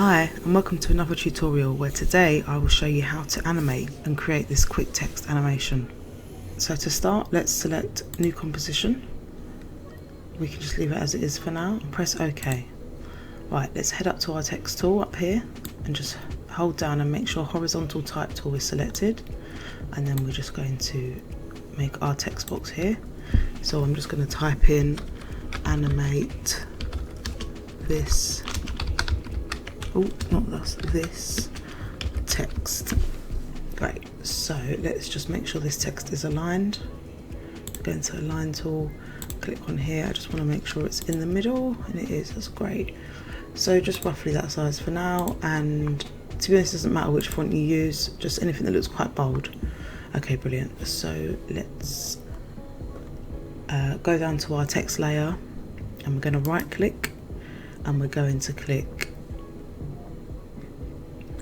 Hi and welcome to another tutorial where today I will show you how to animate and create this quick text animation. So to start, let's select new composition. We can just leave it as it is for now and press OK. Right, let's head up to our text tool up here and just hold down and make sure horizontal type tool is selected, and then we're just going to make our text box here. So I'm just going to type in animate this, this text. Great, so let's just make sure this text is aligned. Go into align tool, click on here. I just want to make sure it's in the middle, and it is. That's great. So just roughly that size for now, and to be honest, it doesn't matter which font you use, just anything that looks quite bold. Okay, brilliant. So let's go down to our text layer, and we're going to right click and we're going to click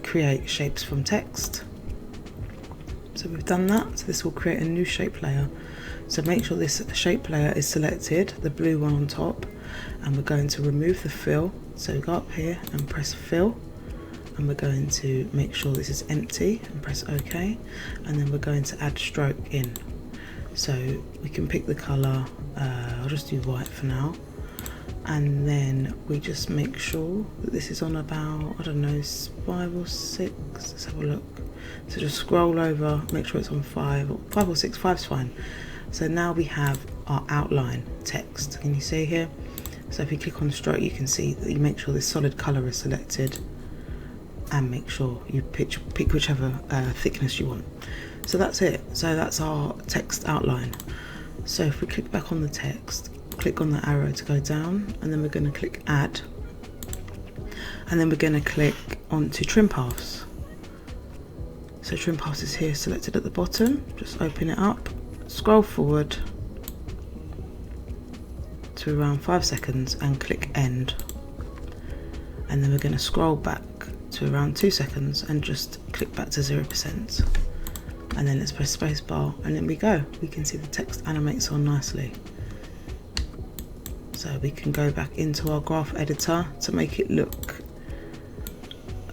create shapes from text. So we've done that, so this will create a new shape layer. So make sure this shape layer is selected, the blue one on top, and we're going to remove the fill. So go up here and press fill, and we're going to make sure this is empty and press OK, and then we're going to add stroke in. So we can pick the colour, I'll just do white for now, and then we just make sure that this is on about, I don't know, 5 or 6. Let's have a look. So just scroll over, make sure it's on 5 or 6. 5's fine. So now we have our outline text. Can you see here? So if you click on stroke, you can see that you make sure this solid colour is selected, and make sure you pick whichever thickness you want. So that's it. So that's our text outline. So if we click back on the text, click on the arrow to go down, and then we're going to click add, and then we're going to click onto trim paths. So trim paths is here selected at the bottom. Just open it up, scroll forward to around 5 seconds and click end, and then we're going to scroll back to around 2 seconds and just click back to 0%, and then let's press spacebar, and then we can see the text animates on nicely. So we can go back into our graph editor to make it look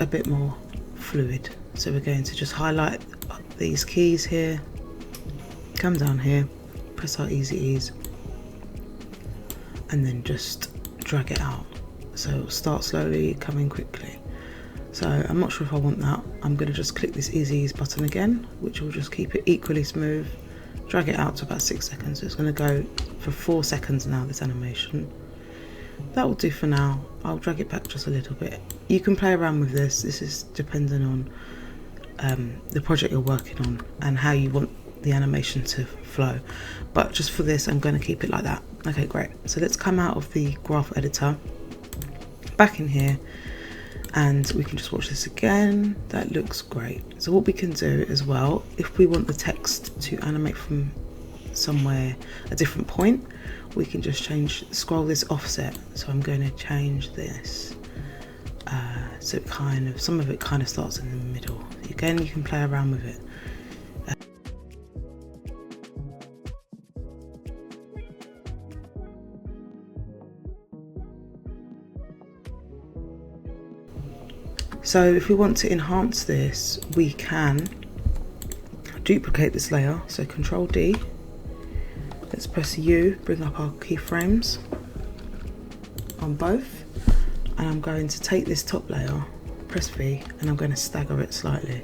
a bit more fluid. So we're going to just highlight these keys here, come down here, press our easy ease, and then just drag it out. So start slowly, come in quickly. So I'm not sure if I want that. I'm going to just click this easy ease button again, which will just keep it equally smooth. Drag it out to about 6 seconds. So it's going to go for 4 seconds now, this animation. That will do for now. I'll drag it back just a little bit. You can play around with this. This is dependent on the project you're working on and how you want the animation to flow. But just for this, I'm going to keep it like that. Okay, great. So let's come out of the graph editor, back in here, and we can just watch this again. That looks great. So what we can do as well, if we want the text to animate from somewhere, a different point, we can just scroll this offset. So I'm going to change this so it some of it kind of starts in the middle. Again, you can play around with it. So if we want to enhance this, we can duplicate this layer. So Control D, let's press U, bring up our keyframes on both, and I'm going to take this top layer, press V, and I'm going to stagger it slightly,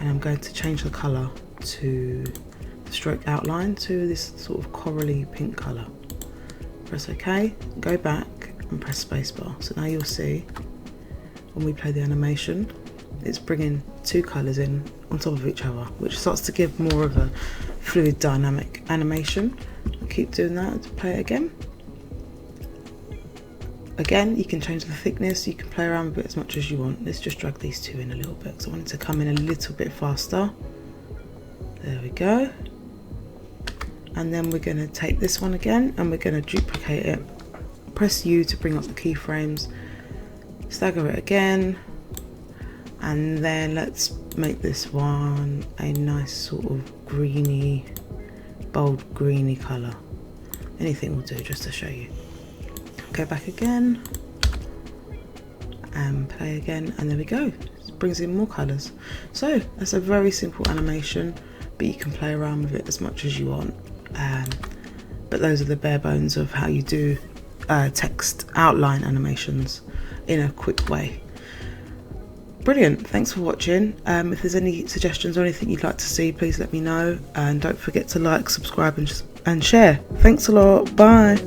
and I'm going to change the colour to the stroke outline to this sort of corally pink colour. Press OK, go back and press spacebar. So now you'll see when we play the animation, it's bringing 2 colours in on top of each other, which starts to give more of a fluid dynamic animation. I'll keep doing that to play it again. Again, you can change the thickness, you can play around with it as much as you want. Let's just drag these 2 in a little bit because I want it to come in a little bit faster. There we go. And then we're going to take this one again and we're going to duplicate it. Press U to bring up the keyframes. Stagger it again, and then let's make this one a nice sort of greeny, bold greeny colour. Anything will do just to show you. Go back again, and play again, and there we go. It brings in more colours. So that's a very simple animation, but you can play around with it as much as you want. But those are the bare bones of how you do text outline animations in a quick way. Brilliant, thanks for watching. If there's any suggestions or anything you'd like to see, please let me know, and don't forget to like, subscribe and share. Thanks a lot, bye.